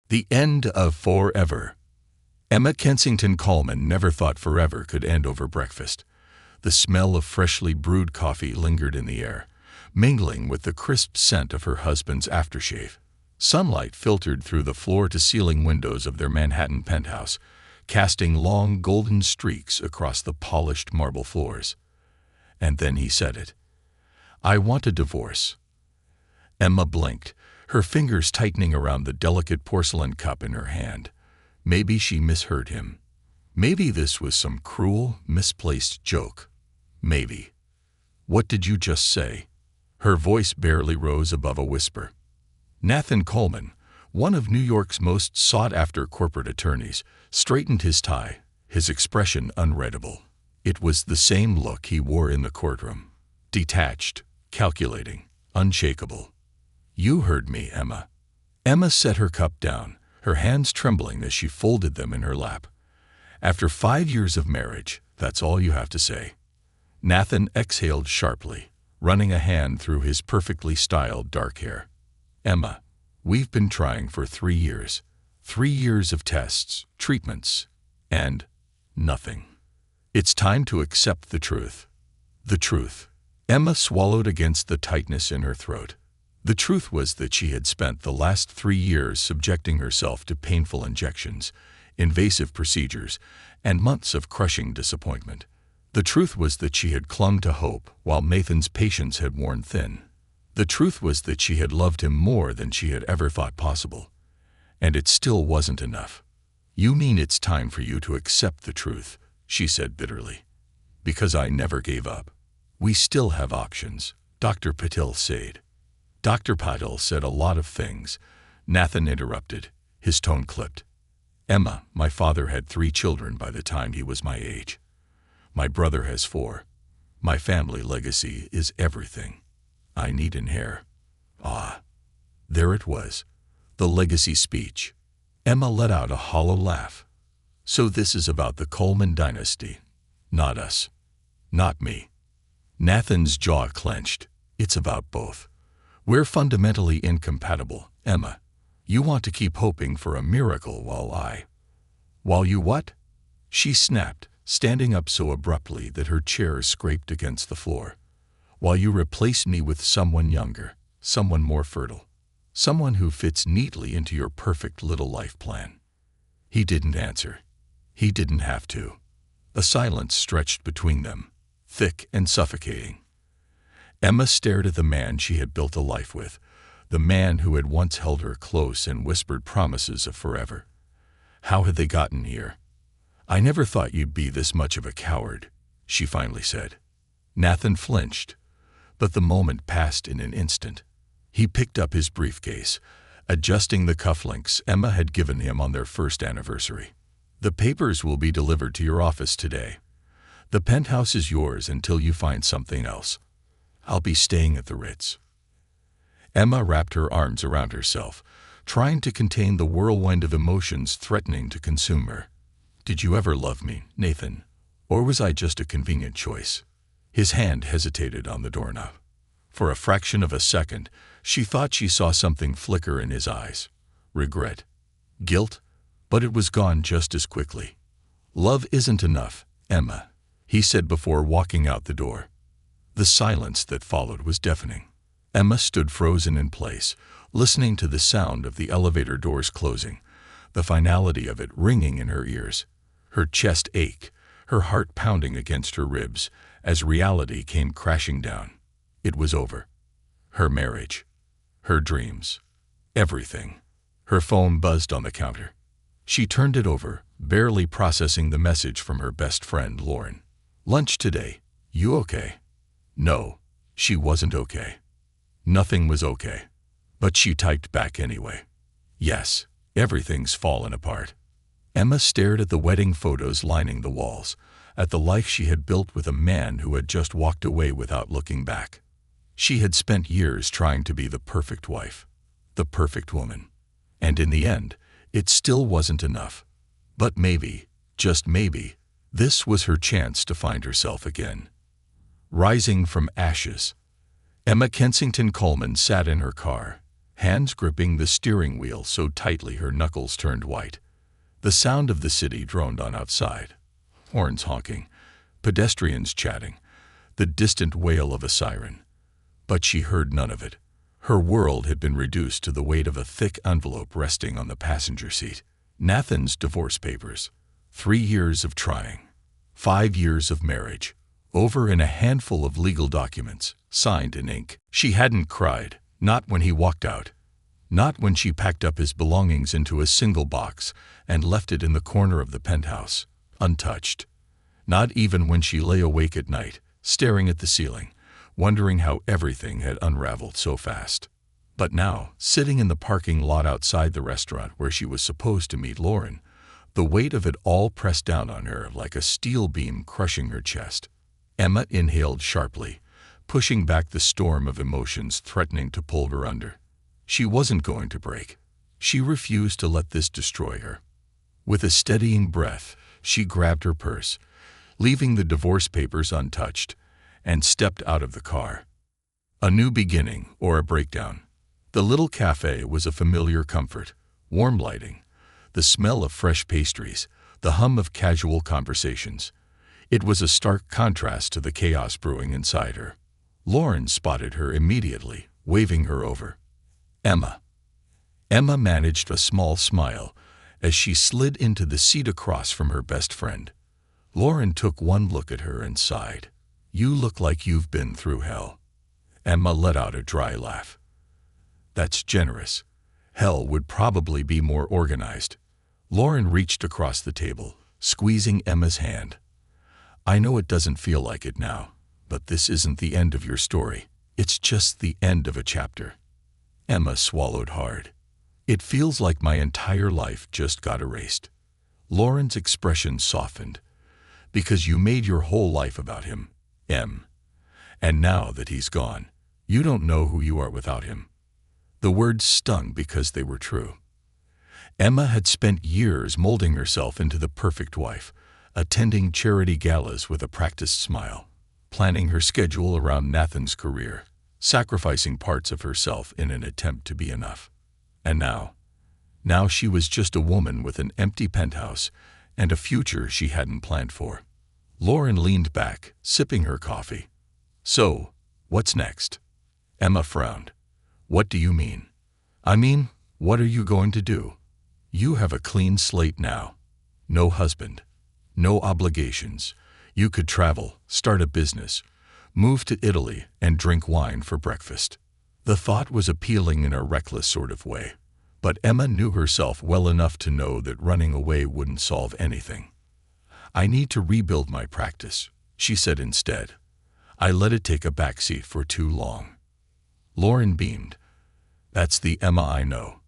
The end of forever. Emma Kensington Coleman never thought forever could end over breakfast. The smell of freshly brewed coffee lingered in the air, mingling with the crisp scent of her husband's aftershave. Sunlight filtered through the floor-to-ceiling windows of their Manhattan penthouse, casting long golden streaks across the polished marble floors. And then he said it. "I want a divorce." Emma blinked, her fingers tightening around the delicate porcelain cup in her hand. Maybe she misheard him. Maybe this was some cruel, misplaced joke. Maybe. "What did you just say?" Her voice barely rose above a whisper. Nathan Coleman, one of New York's most sought-after corporate attorneys, straightened his tie, his expression unreadable. It was the same look he wore in the courtroom. Detached, calculating, unshakable. "You heard me, Emma." Emma set her cup down, her hands trembling as she folded them in her lap. "After 5 years of marriage, that's all you have to say." Nathan exhaled sharply, running a hand through his perfectly styled dark hair. "Emma, we've been trying for 3 years. 3 years of tests, treatments, and nothing. It's time to accept the truth." The truth. Emma swallowed against the tightness in her throat. The truth was that she had spent the last 3 years subjecting herself to painful injections, invasive procedures, and months of crushing disappointment. The truth was that she had clung to hope while Nathan's patience had worn thin. The truth was that she had loved him more than she had ever thought possible. And it still wasn't enough. "You mean it's time for you to accept the truth," she said bitterly. "Because I never gave up. We still have options," Dr. Patil said. Dr. Patil said a lot of things. Nathan interrupted, his tone clipped. "Emma, my father had 3 children by the time he was my age. My brother has 4. My family legacy is everything. I need an heir." Ah, there it was, the legacy speech. Emma let out a hollow laugh. "So this is about the Coleman dynasty, not us. Not me." Nathan's jaw clenched. "It's about both. We're fundamentally incompatible, Emma. You want to keep hoping for a miracle while you what?" She snapped, standing up so abruptly that her chair scraped against the floor. "While you replace me with someone younger, someone more fertile, someone who fits neatly into your perfect little life plan." He didn't answer. He didn't have to. A silence stretched between them, thick and suffocating. Emma stared at the man she had built a life with, the man who had once held her close and whispered promises of forever. How had they gotten here? "I never thought you'd be this much of a coward," she finally said. Nathan flinched, but the moment passed in an instant. He picked up his briefcase, adjusting the cufflinks Emma had given him on their first anniversary. "The papers will be delivered to your office today. The penthouse is yours until you find something else. I'll be staying at the Ritz." Emma wrapped her arms around herself, trying to contain the whirlwind of emotions threatening to consume her. "Did you ever love me, Nathan? Or was I just a convenient choice?" His hand hesitated on the doorknob. For a fraction of a second, she thought she saw something flicker in his eyes. Regret. Guilt. But it was gone just as quickly. "Love isn't enough, Emma," he said before walking out the door. The silence that followed was deafening. Emma stood frozen in place, listening to the sound of the elevator doors closing, the finality of it ringing in her ears. Her chest ached, her heart pounding against her ribs, as reality came crashing down. It was over. Her marriage. Her dreams. Everything. Her phone buzzed on the counter. She turned it over, barely processing the message from her best friend, Lauren. "Lunch today. You okay?" No, she wasn't okay. Nothing was okay. But she typed back anyway. "Yes, everything's fallen apart." Emma stared at the wedding photos lining the walls, at the life she had built with a man who had just walked away without looking back. She had spent years trying to be the perfect wife, the perfect woman. And in the end, it still wasn't enough. But maybe, just maybe, this was her chance to find herself again. Rising from ashes, Emma Kensington Coleman sat in her car, hands gripping the steering wheel so tightly her knuckles turned white. The sound of the city droned on outside. Horns honking, pedestrians chatting, the distant wail of a siren. But she heard none of it. Her world had been reduced to the weight of a thick envelope resting on the passenger seat. Nathan's divorce papers. 3 years of trying. 5 years of marriage. Over in a handful of legal documents, signed in ink. She hadn't cried, not when he walked out. Not when she packed up his belongings into a single box and left it in the corner of the penthouse, untouched. Not even when she lay awake at night, staring at the ceiling, wondering how everything had unraveled so fast. But now, sitting in the parking lot outside the restaurant where she was supposed to meet Lauren, the weight of it all pressed down on her like a steel beam crushing her chest. Emma inhaled sharply, pushing back the storm of emotions threatening to pull her under. She wasn't going to break. She refused to let this destroy her. With a steadying breath, she grabbed her purse, leaving the divorce papers untouched, and stepped out of the car. A new beginning or a breakdown. The little cafe was a familiar comfort, warm lighting, the smell of fresh pastries, the hum of casual conversations. It was a stark contrast to the chaos brewing inside her. Lauren spotted her immediately, waving her over. Emma. Emma managed a small smile as she slid into the seat across from her best friend. Lauren took one look at her and sighed. You look like you've been through hell. Emma let out a dry laugh. That's generous. Hell would probably be more organized. Lauren reached across the table, squeezing Emma's hand. I know it doesn't feel like it now, but this isn't the end of your story. It's just the end of a chapter. Emma swallowed hard. It feels like my entire life just got erased. Lauren's expression softened. Because you made your whole life about him, Em. And now that he's gone, you don't know who you are without him. The words stung because they were true. Emma had spent years molding herself into the perfect wife, attending charity galas with a practiced smile, planning her schedule around Nathan's career, sacrificing parts of herself in an attempt to be enough. And now she was just a woman with an empty penthouse and a future she hadn't planned for. Lauren leaned back, sipping her coffee. So, what's next? Emma frowned. What do you mean? I mean, what are you going to do? You have a clean slate now. No husband. No obligations. You could travel, start a business, move to Italy, and drink wine for breakfast. The thought was appealing in a reckless sort of way, but Emma knew herself well enough to know that running away wouldn't solve anything. I need to rebuild my practice, she said instead. I let it take a backseat for too long. Lauren beamed. That's the Emma I know.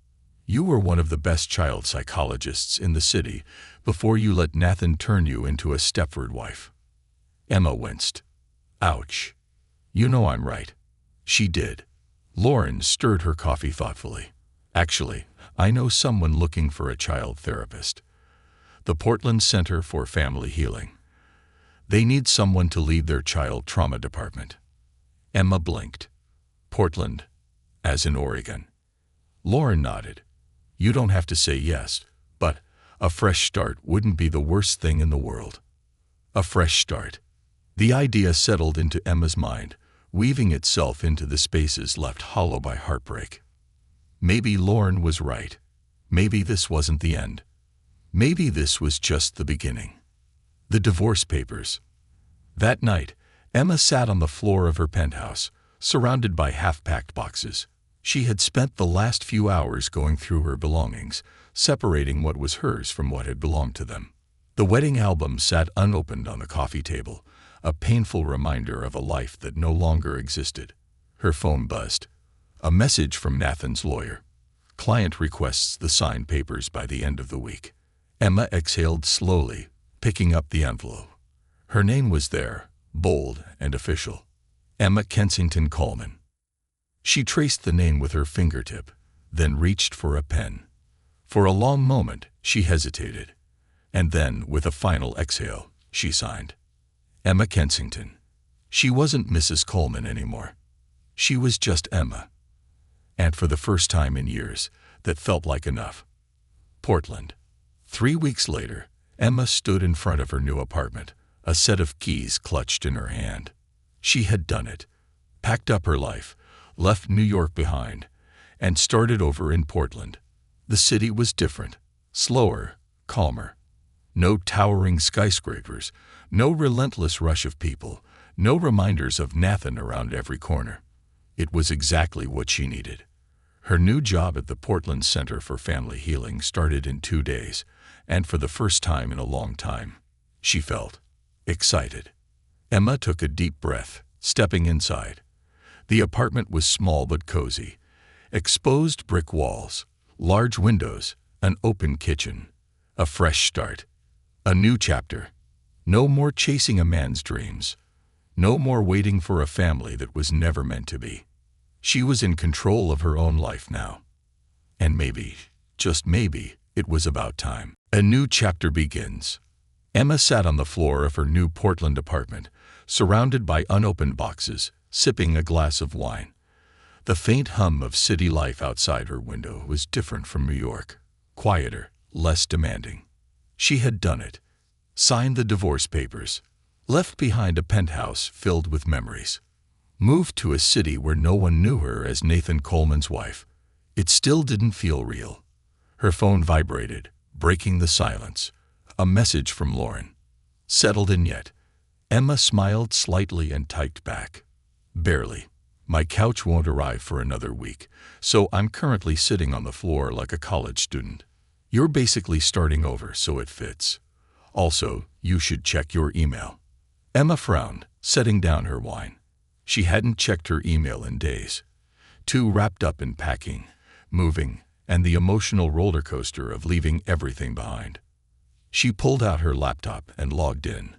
You were one of the best child psychologists in the city before you let Nathan turn you into a Stepford wife. Emma winced. Ouch. You know I'm right. She did. Lauren stirred her coffee thoughtfully. Actually, I know someone looking for a child therapist. The Portland Center for Family Healing. They need someone to lead their child trauma department. Emma blinked. Portland, as in Oregon. Lauren nodded. You don't have to say yes, but a fresh start wouldn't be the worst thing in the world. A fresh start. The idea settled into Emma's mind, weaving itself into the spaces left hollow by heartbreak. Maybe Lauren was right. Maybe this wasn't the end. Maybe this was just the beginning. The divorce papers. That night, Emma sat on the floor of her penthouse, surrounded by half-packed boxes. She had spent the last few hours going through her belongings, separating what was hers from what had belonged to them. The wedding album sat unopened on the coffee table, a painful reminder of a life that no longer existed. Her phone buzzed. A message from Nathan's lawyer. Client requests the signed papers by the end of the week. Emma exhaled slowly, picking up the envelope. Her name was there, bold and official. Emma Kensington Coleman. She traced the name with her fingertip, then reached for a pen. For a long moment, she hesitated. And then, with a final exhale, she signed. Emma Kensington. She wasn't Mrs. Coleman anymore. She was just Emma. and for the first time in years, that felt like enough. Portland. 3 weeks later, Emma stood in front of her new apartment, a set of keys clutched in her hand. She had done it, packed up her life, left New York behind, and started over in Portland. The city was different, slower, calmer. No towering skyscrapers, no relentless rush of people, no reminders of Nathan around every corner. It was exactly what she needed. Her new job at the Portland Center for Family Healing started in 2 days, and for the first time in a long time, she felt excited. Emma took a deep breath, stepping inside. The apartment was small but cozy. Exposed brick walls, large windows, an open kitchen. A fresh start. A new chapter. No more chasing a man's dreams. No more waiting for a family that was never meant to be. She was in control of her own life now. And maybe, just maybe, it was about time. A new chapter begins. Emma sat on the floor of her new Portland apartment, surrounded by unopened boxes, sipping a glass of wine. The faint hum of city life outside her window was different from New York, quieter, less demanding. She had done it, signed the divorce papers, left behind a penthouse filled with memories, moved to a city where no one knew her as Nathan Coleman's wife. It still didn't feel real. Her phone vibrated, breaking the silence. A message from Lauren. Settled in yet? Emma smiled slightly and typed back. Barely. My couch won't arrive for another week, so I'm currently sitting on the floor like a college student. You're basically starting over, so it fits. Also, you should check your email. Emma frowned, setting down her wine. She hadn't checked her email in days. Too wrapped up in packing, moving, and the emotional roller coaster of leaving everything behind. She pulled out her laptop and logged in.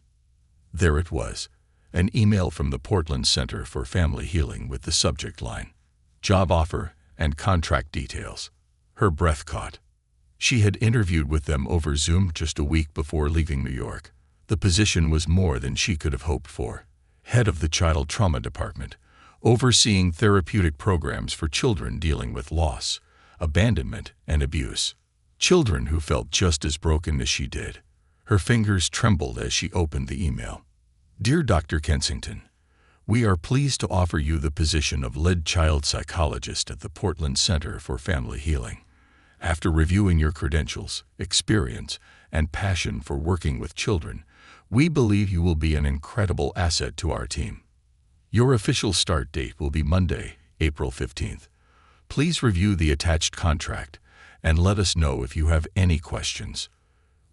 There it was, an email from the Portland Center for Family Healing with the subject line, job offer and contract details. Her breath caught. She had interviewed with them over Zoom just a week before leaving New York. The position was more than she could have hoped for. Head of the Child Trauma Department, overseeing therapeutic programs for children dealing with loss, abandonment, and abuse. Children who felt just as broken as she did. Her fingers trembled as she opened the email. Dear Dr. Kensington, we are pleased to offer you the position of lead child psychologist at the Portland Center for Family Healing. After reviewing your credentials, experience, and passion for working with children, we believe you will be an incredible asset to our team. Your official start date will be Monday, April 15th. Please review the attached contract and let us know if you have any questions.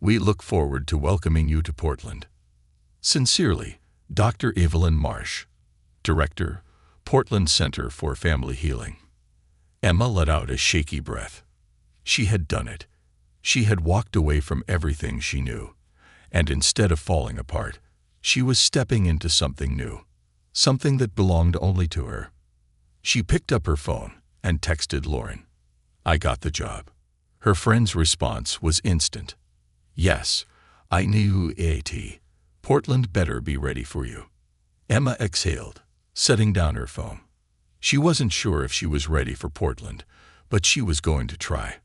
We look forward to welcoming you to Portland. Sincerely, Dr. Evelyn Marsh, Director, Portland Center for Family Healing. Emma let out a shaky breath. She had done it. She had walked away from everything she knew, and instead of falling apart, she was stepping into something new, something that belonged only to her. She picked up her phone and texted Lauren. I got the job. Her friend's response was instant. Yes, I knew it. Portland better be ready for you. Emma exhaled, setting down her phone. She wasn't sure if she was ready for Portland, but she was going to try.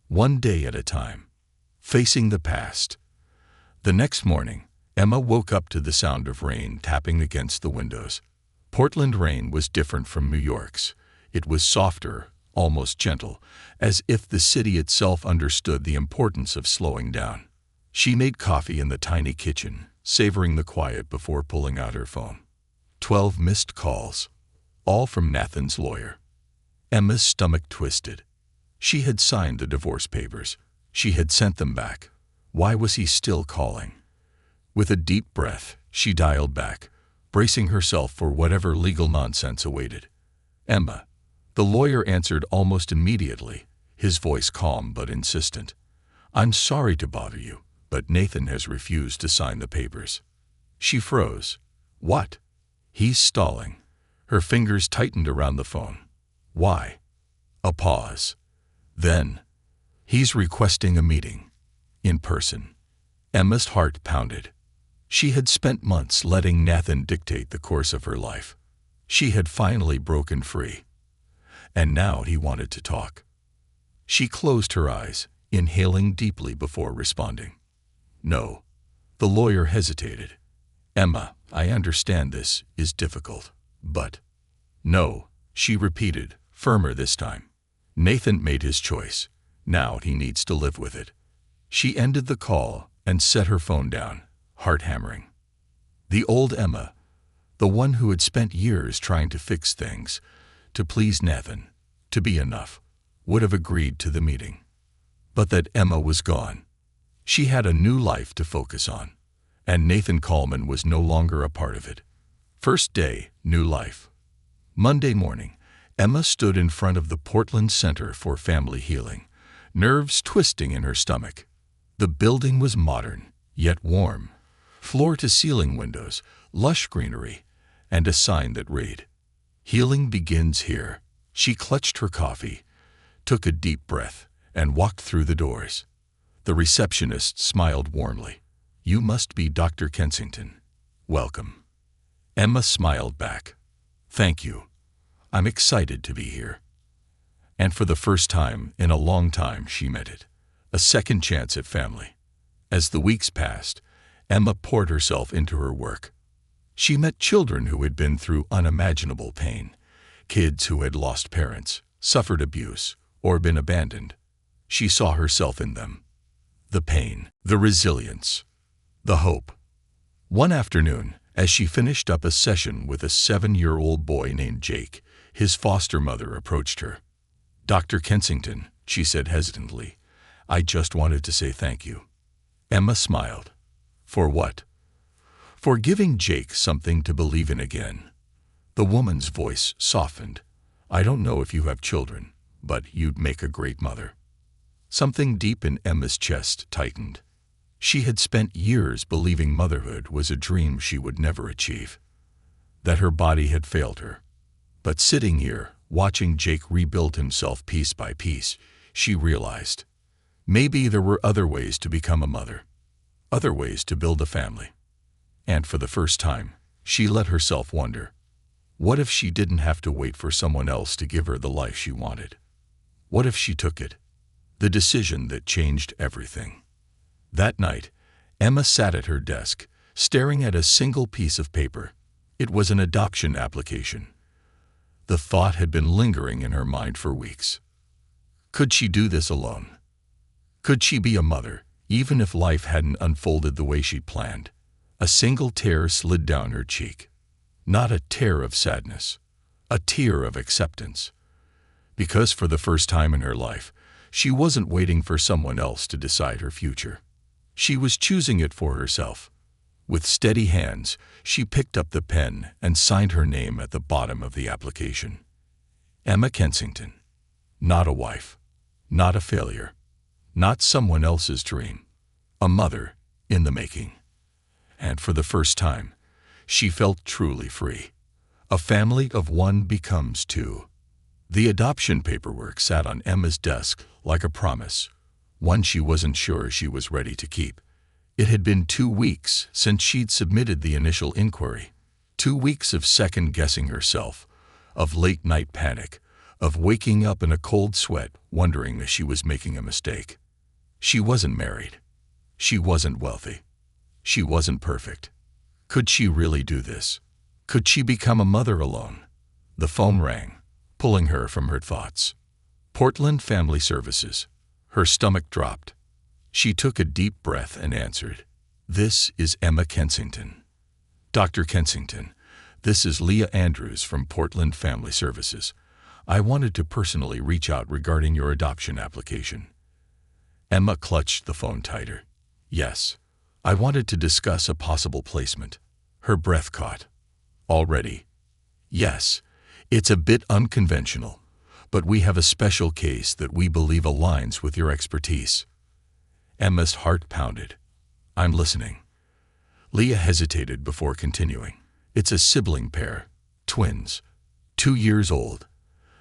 One day at a time. Facing the past. The next morning, Emma woke up to the sound of rain tapping against the windows. Portland rain was different from New York's. It was softer, almost gentle, as if the city itself understood the importance of slowing down. She made coffee in the tiny kitchen, savoring the quiet before pulling out her phone. 12 missed calls, all from Nathan's lawyer. Emma's stomach twisted. She had signed the divorce papers. She had sent them back. Why was he still calling? With a deep breath, she dialed back, bracing herself for whatever legal nonsense awaited. Emma. The lawyer answered almost immediately, his voice calm but insistent. I'm sorry to bother you, but Nathan has refused to sign the papers. She froze. What? He's stalling. Her fingers tightened around the phone. Why? A pause. Then, he's requesting a meeting. In person. Emma's heart pounded. She had spent months letting Nathan dictate the course of her life. She had finally broken free. and now he wanted to talk. She closed her eyes, inhaling deeply before responding. No. The lawyer hesitated. Emma, I understand this is difficult, but… No, she repeated, firmer this time. Nathan made his choice. Now he needs to live with it. She ended the call and set her phone down, heart hammering. The old Emma, the one who had spent years trying to fix things, to please Nathan, to be enough, would have agreed to the meeting. But that Emma was gone. She had a new life to focus on, and Nathan Coleman was no longer a part of it. First day, new life. Monday morning, Emma stood in front of the Portland Center for Family Healing, nerves twisting in her stomach. The building was modern, yet warm. Floor-to-ceiling windows, lush greenery, and a sign that read, "Healing begins here." She clutched her coffee, took a deep breath, and walked through the doors. The receptionist smiled warmly. "You must be Dr. Kensington. Welcome." Emma smiled back. "Thank you. I'm excited to be here." And for the first time in a long time, she meant it. A second chance at family. As the weeks passed, Emma poured herself into her work. She met children who had been through unimaginable pain, kids who had lost parents, suffered abuse, or been abandoned. She saw herself in them. The pain, the resilience, the hope. One afternoon, as she finished up a session with a 7-year-old boy named Jake, his foster mother approached her. "Dr. Kensington," she said hesitantly, "I just wanted to say thank you." Emma smiled. "For what?" "For giving Jake something to believe in again." The woman's voice softened. "I don't know if you have children, but you'd make a great mother." Something deep in Emma's chest tightened. She had spent years believing motherhood was a dream she would never achieve, that her body had failed her. But sitting here, watching Jake rebuild himself piece by piece, she realized maybe there were other ways to become a mother, other ways to build a family. And for the first time, she let herself wonder, what if she didn't have to wait for someone else to give her the life she wanted? What if she took it? The decision that changed everything. That night, Emma sat at her desk, staring at a single piece of paper. It was an adoption application. The thought had been lingering in her mind for weeks. Could she do this alone? Could she be a mother, even if life hadn't unfolded the way she'd planned? A single tear slid down her cheek. Not a tear of sadness, a tear of acceptance. Because for the first time in her life, she wasn't waiting for someone else to decide her future. She was choosing it for herself. With steady hands, she picked up the pen and signed her name at the bottom of the application. Emma Kensington. Not a wife. Not a failure. Not someone else's dream. A mother in the making. And for the first time, she felt truly free. A family of one becomes two. The adoption paperwork sat on Emma's desk like a promise, one she wasn't sure she was ready to keep. It had been 2 weeks since she'd submitted the initial inquiry. 2 weeks of second-guessing herself, of late-night panic, of waking up in a cold sweat wondering if she was making a mistake. She wasn't married. She wasn't wealthy. She wasn't perfect. Could she really do this? Could she become a mother alone? The phone rang, pulling her from her thoughts. Portland Family Services. Her stomach dropped. She took a deep breath and answered. "This is Emma Kensington." "Dr. Kensington, this is Leah Andrews from Portland Family Services. I wanted to personally reach out regarding your adoption application." Emma clutched the phone tighter. "Yes, I wanted to discuss a possible placement." Her breath caught. "Already?" "Yes, it's a bit unconventional, but we have a special case that we believe aligns with your expertise." Emma's heart pounded. "I'm listening." Leah hesitated before continuing. "It's a sibling pair, twins, 2 years old.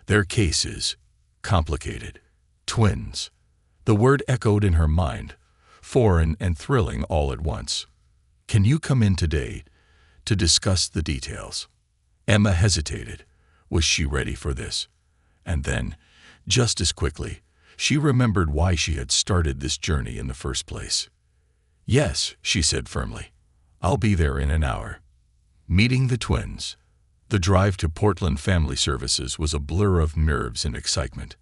Their case is complicated. Twins." The word echoed in her mind, foreign and thrilling all at once. "Can you come in today to discuss the details?" Emma hesitated. Was she ready for this? And then, just as quickly, she remembered why she had started this journey in the first place. "Yes," she said firmly. "I'll be there in an hour." Meeting the twins. The drive to Portland Family Services was a blur of nerves and excitement.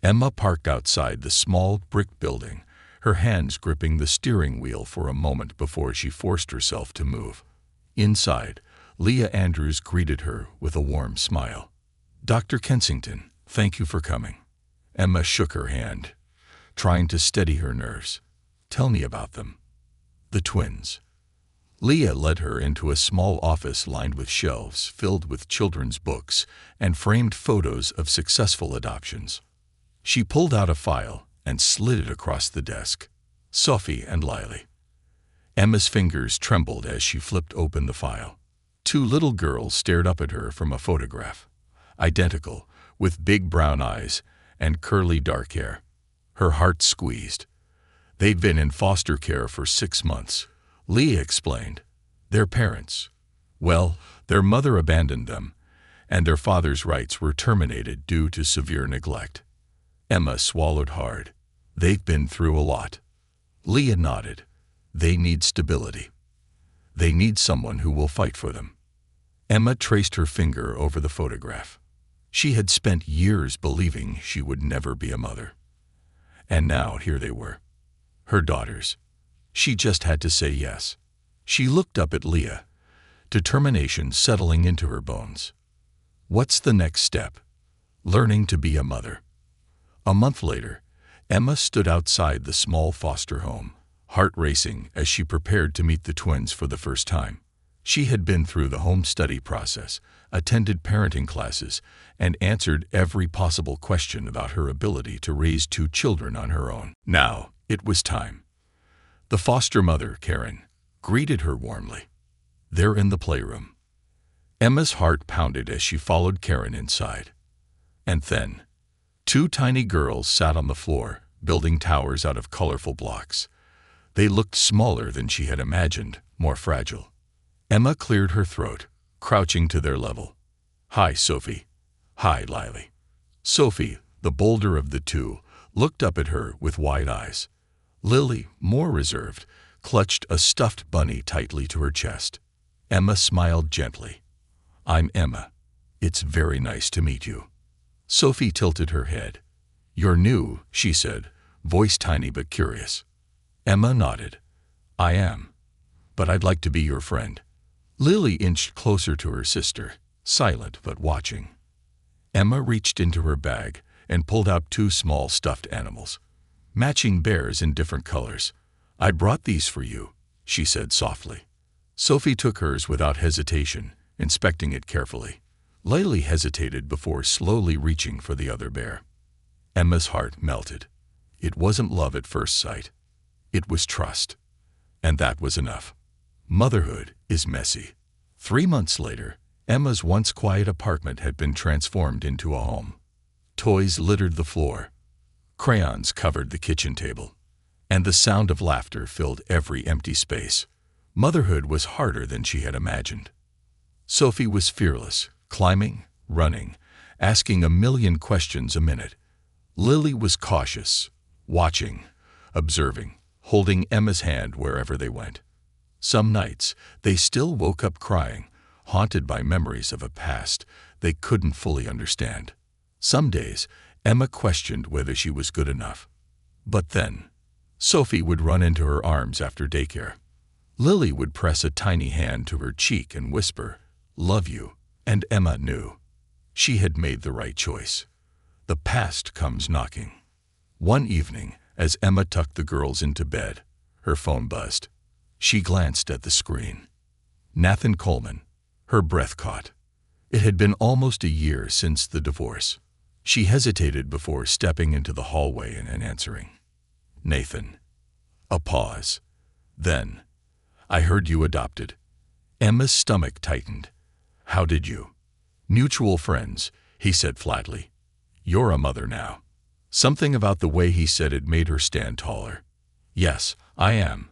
Emma parked outside the small brick building, her hands gripping the steering wheel for a moment before she forced herself to move. Inside, Leah Andrews greeted her with a warm smile. "Dr. Kensington, thank you for coming." Emma shook her hand, trying to steady her nerves. "Tell me about them." The twins. Leah led her into a small office lined with shelves filled with children's books and framed photos of successful adoptions. She pulled out a file and slid it across the desk. "Sophie and Lily." Emma's fingers trembled as she flipped open the file. Two little girls stared up at her from a photograph. Identical, with big brown eyes and curly dark hair. Her heart squeezed. They'd been in foster care for 6 months. Leah explained. Their parents. Well, their mother abandoned them, and their father's rights were terminated due to severe neglect. Emma swallowed hard. They've been through a lot. Leah nodded. They need stability. They need someone who will fight for them. Emma traced her finger over the photograph. She had spent years believing she would never be a mother. And now here they were. Her daughters. She just had to say yes. She looked up at Leah, determination settling into her bones. What's the next step? Learning to be a mother. A month later, Emma stood outside the small foster home, heart racing as she prepared to meet the twins for the first time. She had been through the home study process, attended parenting classes, and answered every possible question about her ability to raise 2 children on her own. Now, it was time. The foster mother, Karen, greeted her warmly. They're in the playroom. Emma's heart pounded as she followed Karen inside. And then, 2 tiny girls sat on the floor, building towers out of colorful blocks. They looked smaller than she had imagined, more fragile. Emma cleared her throat, crouching to their level. Hi, Sophie. Hi, Lily. Sophie, the bolder of the 2, looked up at her with wide eyes. Lily, more reserved, clutched a stuffed bunny tightly to her chest. Emma smiled gently. I'm Emma. It's very nice to meet you. Sophie tilted her head. You're new, she said, voice tiny but curious. Emma nodded. I am. But I'd like to be your friend. Lily inched closer to her sister, silent but watching. Emma reached into her bag and pulled out 2 small stuffed animals, matching bears in different colors. I brought these for you, she said softly. Sophie took hers without hesitation, inspecting it carefully. Lily hesitated before slowly reaching for the other bear. Emma's heart melted. It wasn't love at first sight. It was trust. And that was enough. Motherhood is messy. 3 months later, Emma's once quiet apartment had been transformed into a home. Toys littered the floor. Crayons covered the kitchen table. And the sound of laughter filled every empty space. Motherhood was harder than she had imagined. Sophie was fearless, climbing, running, asking a million questions a minute. Lily was cautious, watching, observing, holding Emma's hand wherever they went. Some nights, they still woke up crying, haunted by memories of a past they couldn't fully understand. Some days, Emma questioned whether she was good enough. But then, Sophie would run into her arms after daycare. Lily would press a tiny hand to her cheek and whisper, "Love you," and Emma knew. She had made the right choice. The past comes knocking. One evening, as Emma tucked the girls into bed, her phone buzzed. She glanced at the screen. Nathan Coleman. Her breath caught. It had been almost a year since the divorce. She hesitated before stepping into the hallway and answering. Nathan. A pause. Then, I heard you adopted. Emma's stomach tightened. How did you? Mutual friends, he said flatly. You're a mother now. Something about the way he said it made her stand taller. Yes, I am.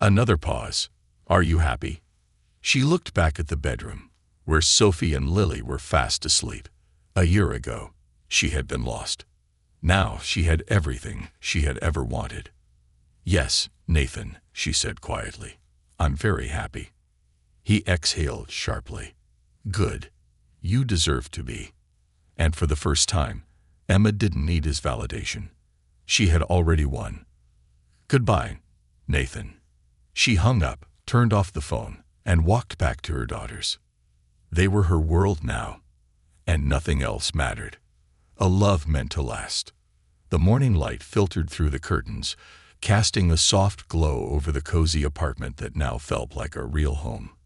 Another pause. Are you happy? She looked back at the bedroom, where Sophie and Lily were fast asleep. A year ago, She had been lost. Now she had everything she had ever wanted. "Yes, Nathan," she said quietly. "I'm very happy." He exhaled sharply. "Good. You deserve to be." And for the first time, Emma didn't need his validation. She had already won. "Goodbye, Nathan." She hung up, turned off the phone, and walked back to her daughters. They were her world now, and nothing else mattered. A love meant to last. The morning light filtered through the curtains, casting a soft glow over the cozy apartment that now felt like a real home.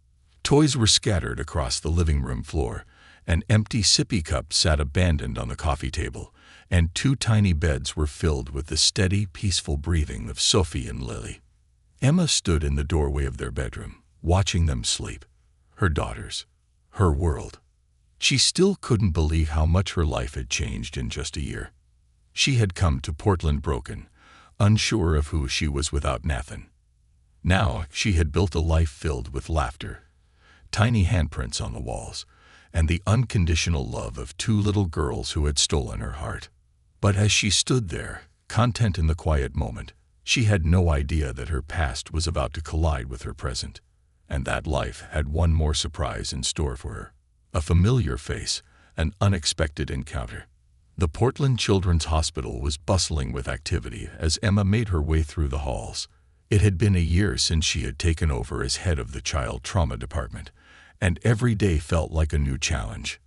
Toys were scattered across the living room floor. An empty sippy cup sat abandoned on the coffee table, and two tiny beds were filled with the steady, peaceful breathing of Sophie and Lily. Emma stood in the doorway of their bedroom, watching them sleep. Her daughters. Her world. She still couldn't believe how much her life had changed in just a year. She had come to Portland broken, unsure of who she was without Nathan. Now she had built a life filled with laughter, tiny handprints on the walls, and the unconditional love of two little girls who had stolen her heart. But as she stood there, content in the quiet moment, she had no idea that her past was about to collide with her present, and that life had one more surprise in store for her. A familiar face, an unexpected encounter. The Portland Children's Hospital was bustling with activity as Emma made her way through the halls. It had been a year since she had taken over as head of the child trauma department, and every day felt like a new challenge,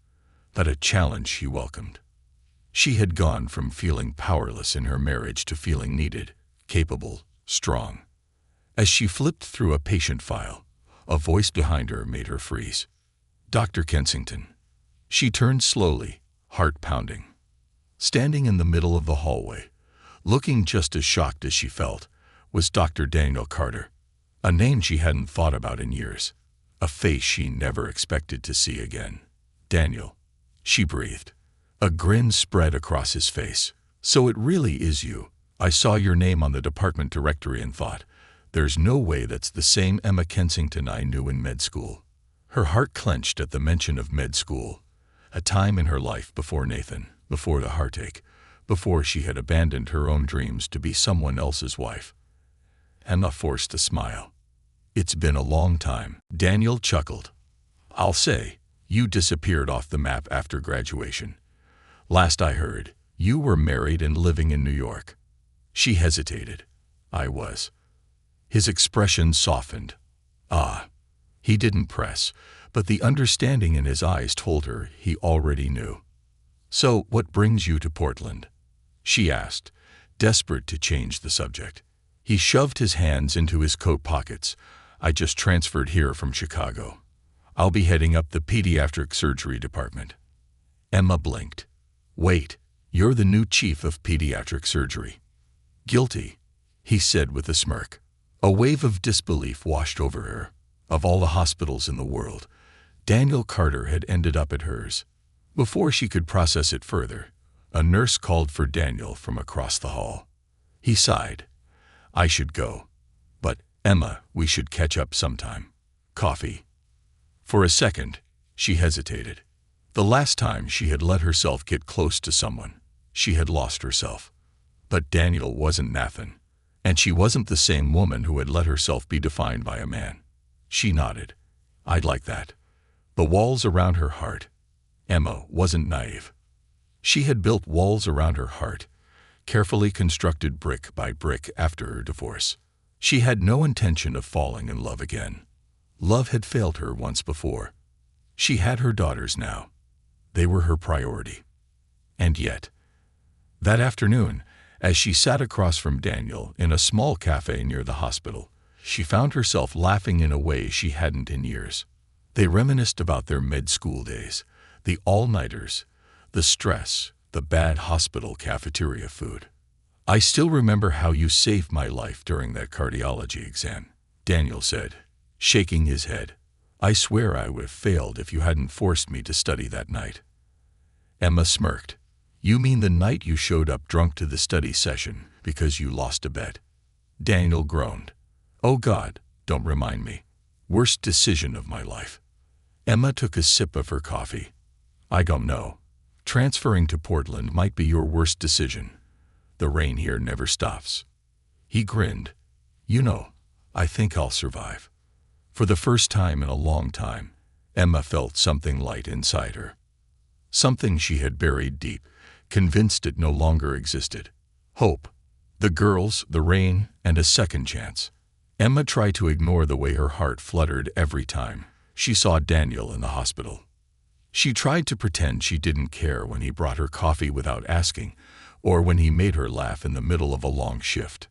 but a challenge she welcomed. She had gone from feeling powerless in her marriage to feeling needed, capable, strong. As she flipped through a patient file, a voice behind her made her freeze. "Dr. Kensington." She turned slowly, heart pounding. Standing in the middle of the hallway, looking just as shocked as she felt, was Dr. Daniel Carter, a name she hadn't thought about in years, a face she never expected to see again. "Daniel," she breathed. A grin spread across his face. "So it really is you. I saw your name on the department directory and thought, there's no way that's the same Emma Kensington I knew in med school." Her heart clenched at the mention of med school, a time in her life before Nathan, before the heartache, before she had abandoned her own dreams to be someone else's wife. Emma forced a smile. "It's been a long time." Daniel chuckled. "I'll say, you disappeared off the map after graduation. Last I heard, you were married and living in New York." She hesitated. "I was." His expression softened. "Ah." He didn't press, but the understanding in his eyes told her he already knew. "So what brings you to Portland?" she asked, desperate to change the subject. He shoved his hands into his coat pockets. "I just transferred here from Chicago. I'll be heading up the pediatric surgery department." Emma blinked. "Wait, you're the new chief of pediatric surgery." "Guilty," he said with a smirk. A wave of disbelief washed over her. Of all the hospitals in the world, Daniel Carter had ended up at hers. Before she could process it further, a nurse called for Daniel from across the hall. He sighed. "I should go. But, Emma, we should catch up sometime. Coffee." For a second, she hesitated. The last time she had let herself get close to someone, she had lost herself. But Daniel wasn't Nathan, and she wasn't the same woman who had let herself be defined by a man. She nodded. "I'd like that." The walls around her heart. Emma wasn't naive. She had built walls around her heart, carefully constructed brick by brick after her divorce. She had no intention of falling in love again. Love had failed her once before. She had her daughters now. They were her priority. And yet, that afternoon, as she sat across from Daniel in a small cafe near the hospital, she found herself laughing in a way she hadn't in years. They reminisced about their med school days, the all-nighters, the stress, the bad hospital cafeteria food. "I still remember how you saved my life during that cardiology exam," Daniel said, shaking his head. "I swear I would have failed if you hadn't forced me to study that night." Emma smirked. "You mean the night you showed up drunk to the study session because you lost a bet?" Daniel groaned. "Oh God, don't remind me. Worst decision of my life." Emma took a sip of her coffee. "I don't know. Transferring to Portland might be your worst decision. The rain here never stops. He grinned. You know, I think I'll survive. For the first time in a long time, Emma felt something light inside her. Something she had buried deep, convinced it no longer existed. Hope. The girls, the rain, and a second chance. Emma tried to ignore the way her heart fluttered every time she saw Daniel in the hospital. She tried to pretend she didn't care when he brought her coffee without asking, or when he made her laugh in the middle of a long shift.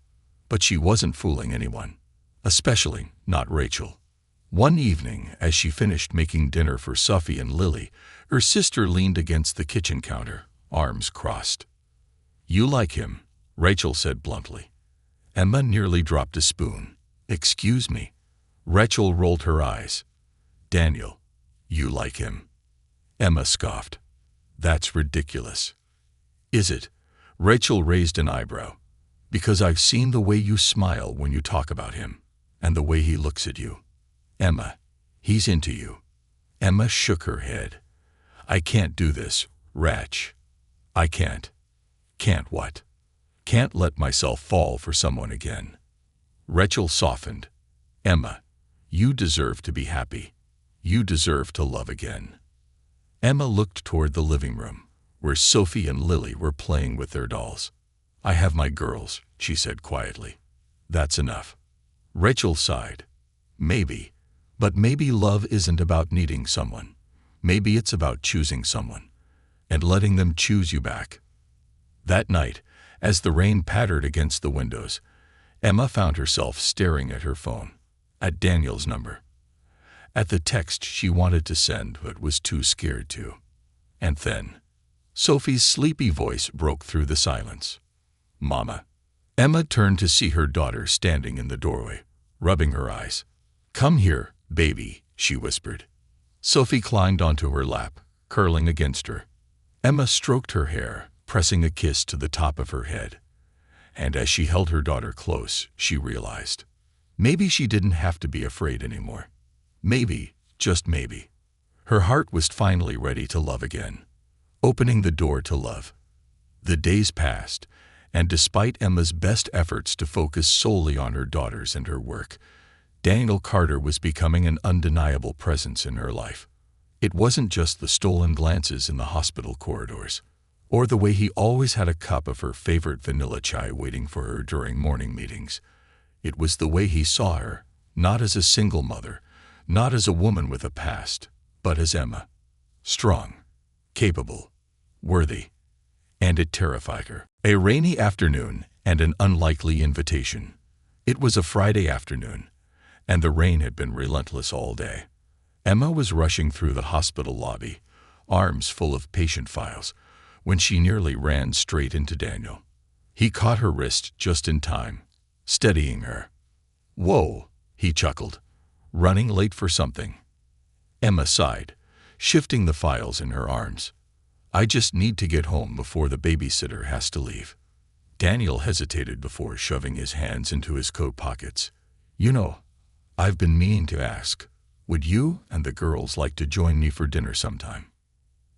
But she wasn't fooling anyone, especially not Rachel. One evening, as she finished making dinner for Sophie and Lily, her sister leaned against the kitchen counter, arms crossed. "You like him," Rachel said bluntly. Emma nearly dropped a spoon. "Excuse me." Rachel rolled her eyes. "Daniel, you like him." Emma scoffed. "That's ridiculous." "Is it?" Rachel raised an eyebrow. "Because I've seen the way you smile when you talk about him, and the way he looks at you. Emma, he's into you." Emma shook her head. "I can't do this, Rach. I can't." "Can't what?" "Can't let myself fall for someone again." Rachel softened. "Emma, you deserve to be happy. You deserve to love again." Emma looked toward the living room, where Sophie and Lily were playing with their dolls. "I have my girls," she said quietly. "That's enough." Rachel sighed. "Maybe. But maybe love isn't about needing someone. Maybe it's about choosing someone, and letting them choose you back." That night, as the rain pattered against the windows, Emma found herself staring at her phone, at Daniel's number, at the text she wanted to send but was too scared to. And then, Sophie's sleepy voice broke through the silence. "Mama." Emma turned to see her daughter standing in the doorway, rubbing her eyes. "Come here, baby," she whispered. Sophie climbed onto her lap, curling against her. Emma stroked her hair, pressing a kiss to the top of her head. And as she held her daughter close, she realized, maybe she didn't have to be afraid anymore. Maybe, just maybe, her heart was finally ready to love again, opening the door to love. The days passed, and despite Emma's best efforts to focus solely on her daughters and her work, Daniel Carter was becoming an undeniable presence in her life. It wasn't just the stolen glances in the hospital corridors, or the way he always had a cup of her favorite vanilla chai waiting for her during morning meetings. It was the way he saw her, not as a single mother, not as a woman with a past, but as Emma. Strong, capable, worthy. And it terrified her. A rainy afternoon and an unlikely invitation. It was a Friday afternoon, and the rain had been relentless all day. Emma was rushing through the hospital lobby, arms full of patient files, when she nearly ran straight into Daniel. He caught her wrist just in time, steadying her. "Whoa," he chuckled, "running late for something?" Emma sighed, shifting the files in her arms. "I just need to get home before the babysitter has to leave." Daniel hesitated before shoving his hands into his coat pockets. "You know, I've been meaning to ask, would you and the girls like to join me for dinner sometime?"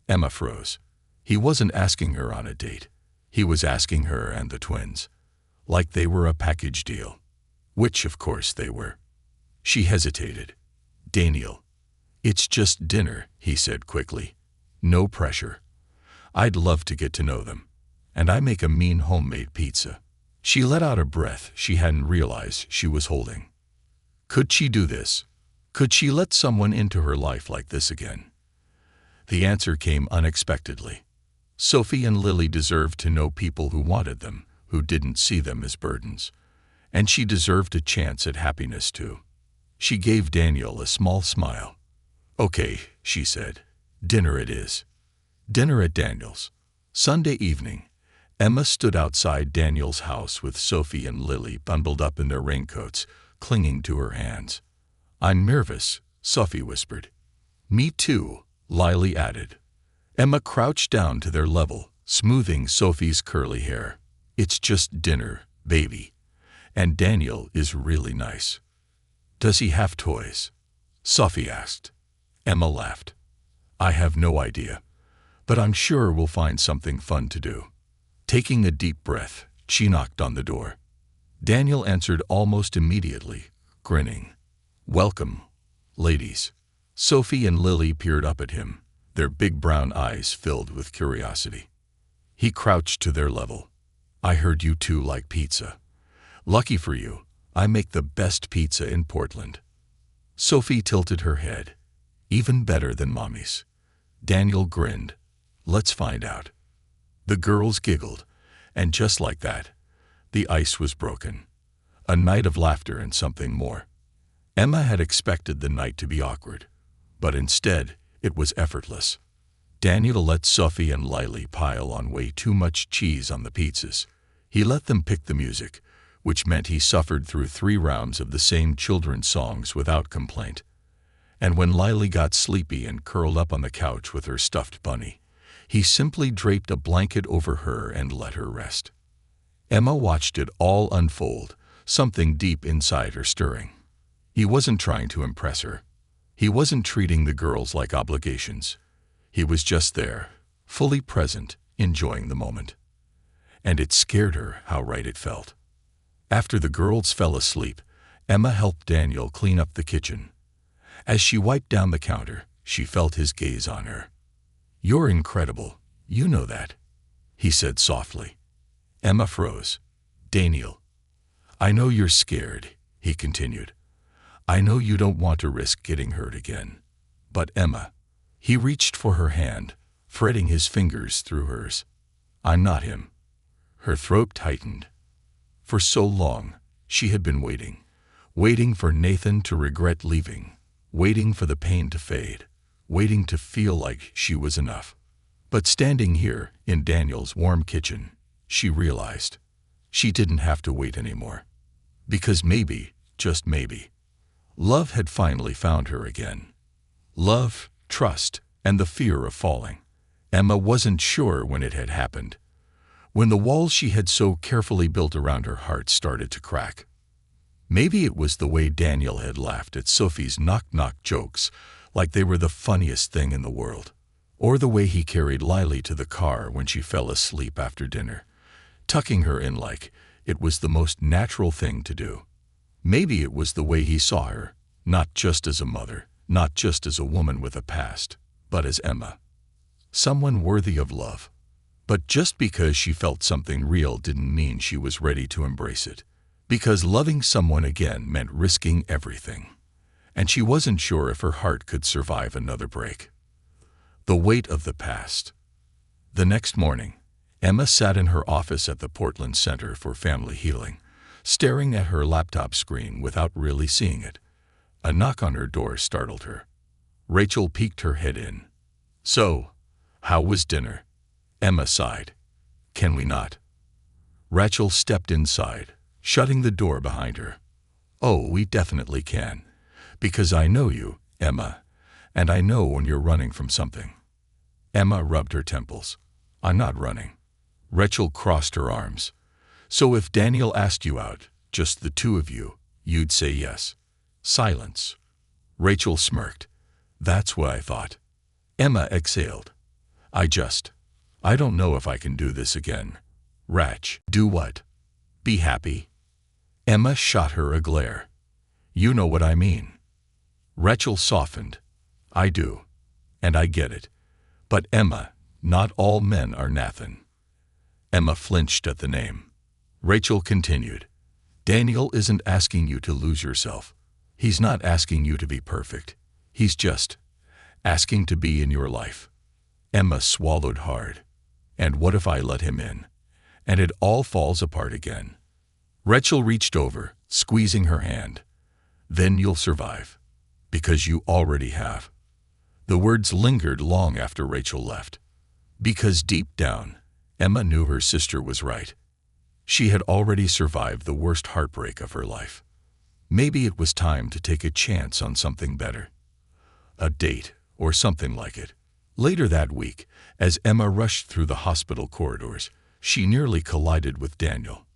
Emma froze. He wasn't asking her on a date. He was asking her and the twins, like they were a package deal. Which, of course, they were. She hesitated. "Daniel, it's just dinner," he said quickly. "No pressure. I'd love to get to know them. And I make a mean homemade pizza." She let out a breath she hadn't realized she was holding. Could she do this? Could she let someone into her life like this again? The answer came unexpectedly. Sophie and Lily deserved to know people who wanted them, who didn't see them as burdens. And she deserved a chance at happiness too. She gave Daniel a small smile. "Okay," she said. "Dinner it is." Dinner at Daniel's. Sunday evening, Emma stood outside Daniel's house with Sophie and Lily bundled up in their raincoats, clinging to her hands. "I'm nervous," Sophie whispered. "Me too," Lily added. Emma crouched down to their level, smoothing Sophie's curly hair. "It's just dinner, baby. And Daniel is really nice." "Does he have toys?" Sophie asked. Emma laughed. "I have no idea. but I'm sure we'll find something fun to do." Taking a deep breath, she knocked on the door. Daniel answered almost immediately, grinning. "Welcome, ladies." Sophie and Lily peered up at him, their big brown eyes filled with curiosity. He crouched to their level. "I heard you two like pizza. Lucky for you, I make the best pizza in Portland." Sophie tilted her head. "Even better than Mommy's." Daniel grinned. "Let's find out." The girls giggled, and just like that, the ice was broken. A night of laughter and something more. Emma had expected the night to be awkward, but instead it was effortless. Daniel let Sophie and Lily pile on way too much cheese on the pizzas. He let them pick the music, which meant he suffered through 3 rounds of the same children's songs without complaint. And when Lily got sleepy and curled up on the couch with her stuffed bunny, he simply draped a blanket over her and let her rest. Emma watched it all unfold, something deep inside her stirring. He wasn't trying to impress her. He wasn't treating the girls like obligations. He was just there, fully present, enjoying the moment. And it scared her how right it felt. After the girls fell asleep, Emma helped Daniel clean up the kitchen. As she wiped down the counter, she felt his gaze on her. "You're incredible, you know that," he said softly. Emma froze. "Daniel, I know you're scared," he continued. "I know you don't want to risk getting hurt again. But Emma," he reached for her hand, threading his fingers through hers. "I'm not him." Her throat tightened. For so long, she had been waiting for Nathan to regret leaving, waiting for the pain to fade, waiting to feel like she was enough. But standing here, in Daniel's warm kitchen, she realized she didn't have to wait anymore. Because maybe, just maybe, love had finally found her again. Love, trust, and the fear of falling. Emma wasn't sure when it had happened. When the walls she had so carefully built around her heart started to crack. Maybe it was the way Daniel had laughed at Sophie's knock-knock jokes like they were the funniest thing in the world. Or the way he carried Lily to the car when she fell asleep after dinner, tucking her in like it was the most natural thing to do. Maybe it was the way he saw her, not just as a mother, not just as a woman with a past, but as Emma. Someone worthy of love. But just because she felt something real didn't mean she was ready to embrace it. Because loving someone again meant risking everything. And she wasn't sure if her heart could survive another break. The weight of the past. The next morning, Emma sat in her office at the Portland Center for Family Healing, staring at her laptop screen without really seeing it. A knock on her door startled her. Rachel peeked her head in. "So, how was dinner?" Emma sighed. "Can we not?" Rachel stepped inside, shutting the door behind her. "Oh, we definitely can. Because I know you, Emma, and I know when you're running from something." Emma rubbed her temples. "I'm not running." Rachel crossed her arms. "So if Daniel asked you out, just the two of you, you'd say yes." Silence. Rachel smirked. "That's what I thought." Emma exhaled. I don't know if I can do this again." "Rach, do what?" "Be happy." Emma shot her a glare. "You know what I mean." Rachel softened. "I do. And I get it. But Emma, not all men are Nathan." Emma flinched at the name. Rachel continued. "Daniel isn't asking you to lose yourself. He's not asking you to be perfect. He's just asking to be in your life." Emma swallowed hard. "And what if I let him in? And it all falls apart again?" Rachel reached over, squeezing her hand. "Then you'll survive. Because you already have." The words lingered long after Rachel left. Because deep down, Emma knew her sister was right. She had already survived the worst heartbreak of her life. Maybe it was time to take a chance on something better. A date, or something like it. Later that week, as Emma rushed through the hospital corridors, she nearly collided with Daniel.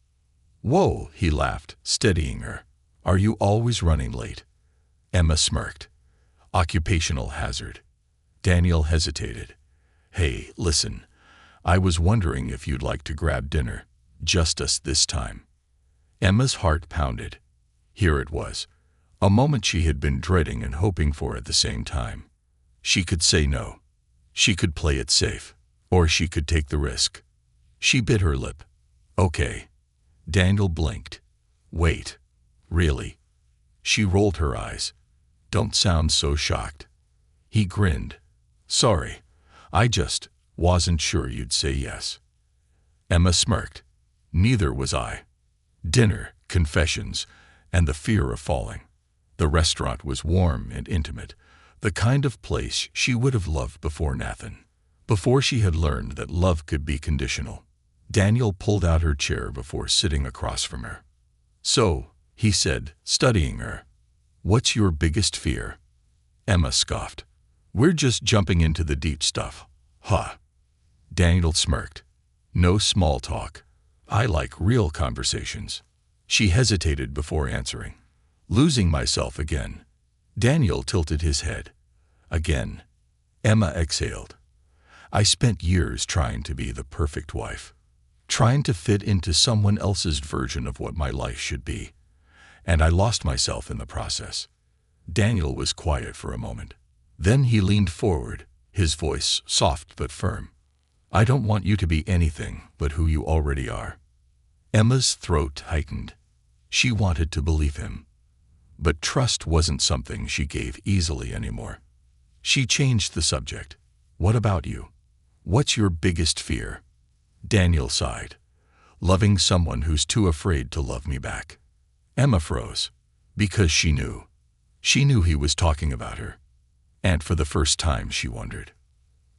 "Whoa," he laughed, steadying her. "Are you always running late?" Emma smirked. "Occupational hazard." Daniel hesitated. Hey, listen, I was wondering if you'd like to grab dinner. Just us this time. Emma's heart pounded. Here it was, a moment she had been dreading and hoping for at the same time. She could say no. She could play it safe. Or she could take the risk. She bit her lip. Okay. Daniel blinked. Wait. Really? She rolled her eyes. Don't sound so shocked. He grinned. Sorry. I just wasn't sure you'd say yes. Emma smirked. Neither was I. Dinner, confessions, and the fear of falling. The restaurant was warm and intimate, the kind of place she would have loved before Nathan. Before she had learned that love could be conditional. Daniel pulled out her chair before sitting across from her. So, he said, studying her, what's your biggest fear? Emma scoffed. We're just jumping into the deep stuff. Huh. Daniel smirked. No small talk. I like real conversations. She hesitated before answering. Losing myself again. Daniel tilted his head. Again. Emma exhaled. I spent years trying to be the perfect wife. Trying to fit into someone else's version of what my life should be. And I lost myself in the process. Daniel was quiet for a moment. Then he leaned forward, his voice soft but firm. I don't want you to be anything but who you already are. Emma's throat tightened. She wanted to believe him. But trust wasn't something she gave easily anymore. She changed the subject. What about you? What's your biggest fear? Daniel sighed. Loving someone who's too afraid to love me back. Emma froze. Because she knew. She knew he was talking about her. And for the first time she wondered.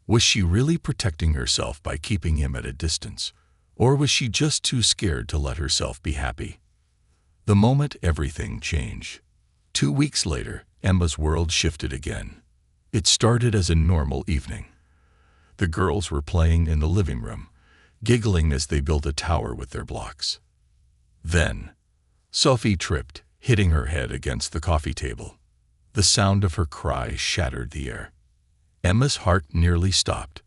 Was she really protecting herself by keeping him at a distance? Or was she just too scared to let herself be happy? The moment everything changed. 2 weeks later, Emma's world shifted again. It started as a normal evening. The girls were playing in the living room, giggling as they built a tower with their blocks. Then, Sophie tripped, hitting her head against the coffee table. The sound of her cry shattered the air. Emma's heart nearly stopped.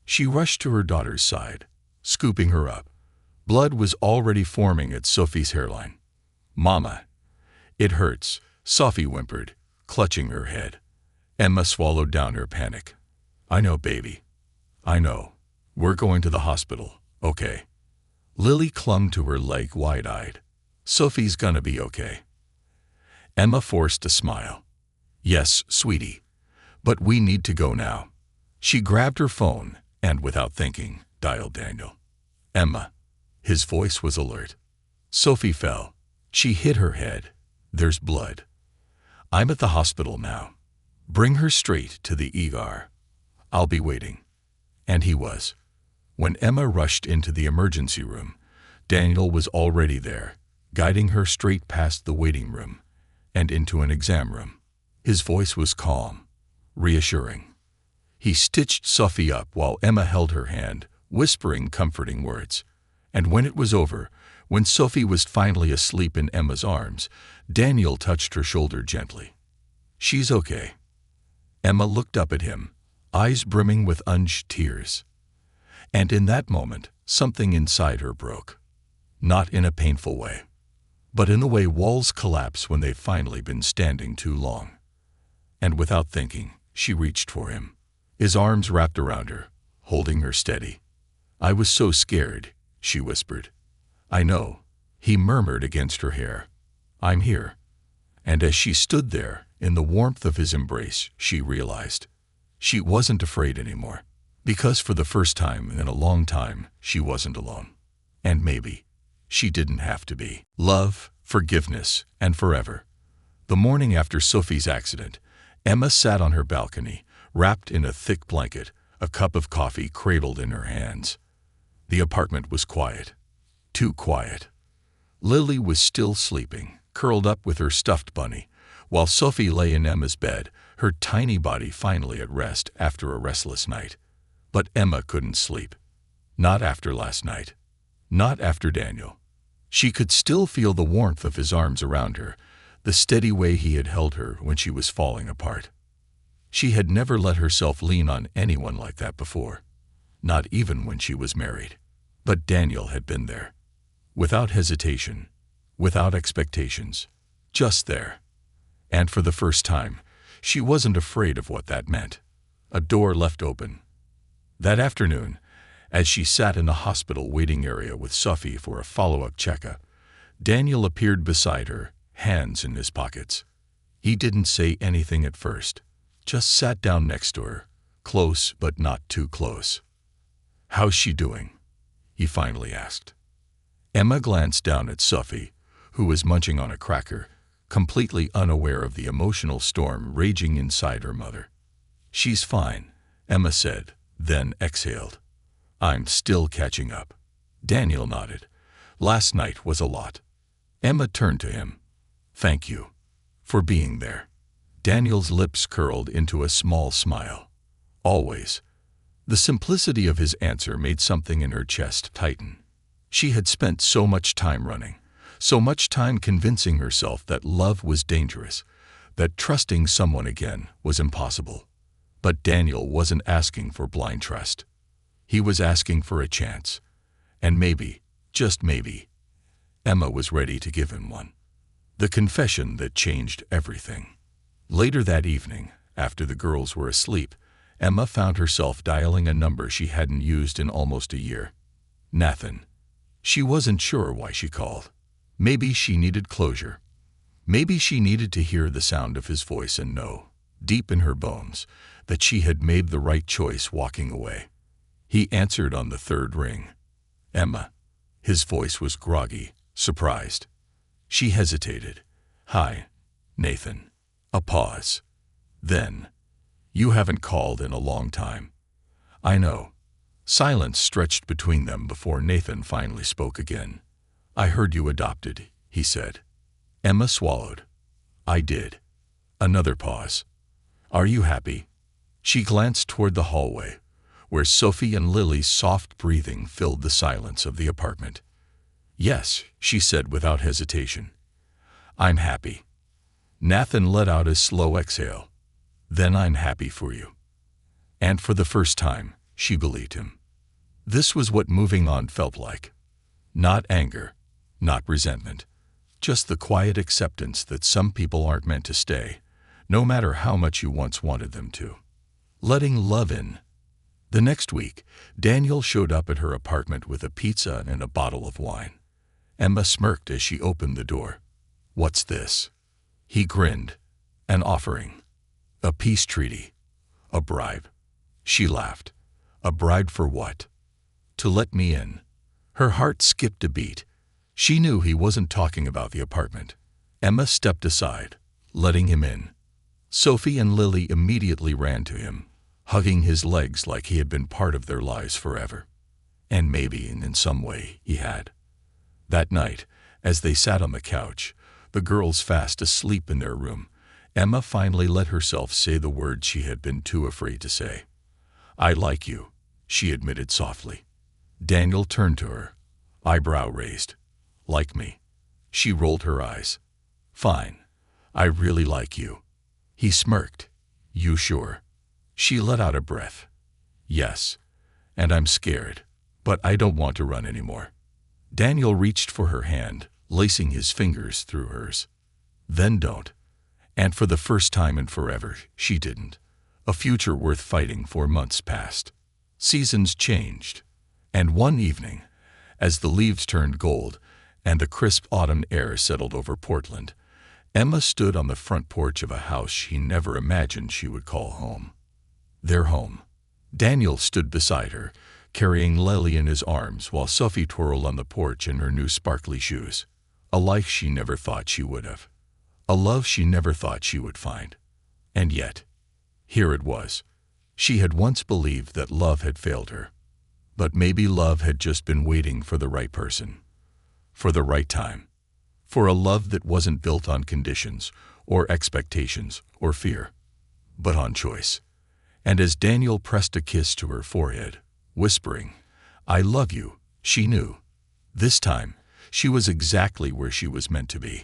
She rushed to her daughter's side, scooping her up. Blood was already forming at Sophie's hairline. Mama. It hurts, Sophie whimpered, clutching her head. Emma swallowed down her panic. I know, baby. I know. We're going to the hospital, okay? Lily clung to her leg wide-eyed. Sophie's gonna be okay. Emma forced a smile. Yes, sweetie. But we need to go now. She grabbed her phone and, without thinking, dialed Daniel. Emma. His voice was alert. Sophie fell. She hit her head. There's blood. I'm at the hospital now. Bring her straight to the ER. I'll be waiting. And he was. When Emma rushed into the emergency room, Daniel was already there, guiding her straight past the waiting room and into an exam room. His voice was calm, reassuring. He stitched Sophie up while Emma held her hand, whispering comforting words. And when it was over, when Sophie was finally asleep in Emma's arms, Daniel touched her shoulder gently. She's okay. Emma looked up at him, eyes brimming with unshed tears. And in that moment, something inside her broke. Not in a painful way, but in the way walls collapse when they've finally been standing too long. And without thinking, she reached for him, his arms wrapped around her, holding her steady. I was so scared, she whispered. I know, he murmured against her hair. I'm here. And as she stood there, in the warmth of his embrace, she realized she wasn't afraid anymore. Because for the first time in a long time, she wasn't alone. And maybe she didn't have to be. Love, forgiveness, and forever. The morning after Sophie's accident, Emma sat on her balcony, wrapped in a thick blanket, a cup of coffee cradled in her hands. The apartment was quiet. Too quiet. Lily was still sleeping, curled up with her stuffed bunny, while Sophie lay in Emma's bed, her tiny body finally at rest after a restless night. But Emma couldn't sleep. Not after last night. Not after Daniel. She could still feel the warmth of his arms around her, the steady way he had held her when she was falling apart. She had never let herself lean on anyone like that before. not even when she was married. But Daniel had been there. Without hesitation, without expectations, just there. And for the first time, she wasn't afraid of what that meant. A door left open. That afternoon, as she sat in the hospital waiting area with Sophie for a follow-up checkup, Daniel appeared beside her, hands in his pockets. He didn't say anything at first, just sat down next to her, close but not too close. "How's she doing?" he finally asked. Emma glanced down at Sophie, who was munching on a cracker, completely unaware of the emotional storm raging inside her mother. "She's fine," Emma said, then exhaled. "I'm still catching up." Daniel nodded. "Last night was a lot." Emma turned to him. "Thank you for being there." Daniel's lips curled into a small smile. "Always." The simplicity of his answer made something in her chest tighten. She had spent so much time running, so much time convincing herself that love was dangerous, that trusting someone again was impossible. But Daniel wasn't asking for blind trust. He was asking for a chance. And maybe, just maybe, Emma was ready to give him one. The confession that changed everything. Later that evening, after the girls were asleep, Emma found herself dialing a number she hadn't used in almost a year. Nathan. She wasn't sure why she called. Maybe she needed closure. Maybe she needed to hear the sound of his voice and know, deep in her bones, that she had made the right choice walking away. He answered on the third ring. "Emma." His voice was groggy, surprised. She hesitated. "Hi, Nathan." A pause. Then, "You haven't called in a long time." "I know." Silence stretched between them before Nathan finally spoke again. "I heard you adopted," he said. Emma swallowed. "I did." Another pause. "Are you happy?" She glanced toward the hallway, where Sophie and Lily's soft breathing filled the silence of the apartment. "Yes," she said without hesitation. "I'm happy." Nathan let out a slow exhale. "Then I'm happy for you." And for the first time, she believed him. This was what moving on felt like. Not anger, not resentment, just the quiet acceptance that some people aren't meant to stay, no matter how much you once wanted them to. Letting love in. The next week, Daniel showed up at her apartment with a pizza and a bottle of wine. Emma smirked as she opened the door. "What's this?" He grinned. "An offering. A peace treaty. A bribe." She laughed. "A bribe for what?" "To let me in." Her heart skipped a beat. She knew he wasn't talking about the apartment. Emma stepped aside, letting him in. Sophie and Lily immediately ran to him, hugging his legs like he had been part of their lives forever. And maybe, in some way, he had. That night, as they sat on the couch, the girls fast asleep in their room, Emma finally let herself say the words she had been too afraid to say. "I like you," she admitted softly. Daniel turned to her, eyebrow raised. "Like me?" She rolled her eyes. "Fine. I really like you." He smirked. "You sure?" She let out a breath. "Yes. And I'm scared. But I don't want to run anymore." Daniel reached for her hand, lacing his fingers through hers. "Then don't." And for the first time in forever, she didn't. A future worth fighting for. Months passed. Seasons changed. And one evening, as the leaves turned gold and the crisp autumn air settled over Portland, Emma stood on the front porch of a house she never imagined she would call home. Their home. Daniel stood beside her, carrying Lily in his arms while Sophie twirled on the porch in her new sparkly shoes. A life she never thought she would have. A love she never thought she would find. And yet, here it was. She had once believed that love had failed her. But maybe love had just been waiting for the right person. For the right time. For a love that wasn't built on conditions, or expectations, or fear, but on choice. And as Daniel pressed a kiss to her forehead, whispering, "I love you," she knew. This time, she was exactly where she was meant to be.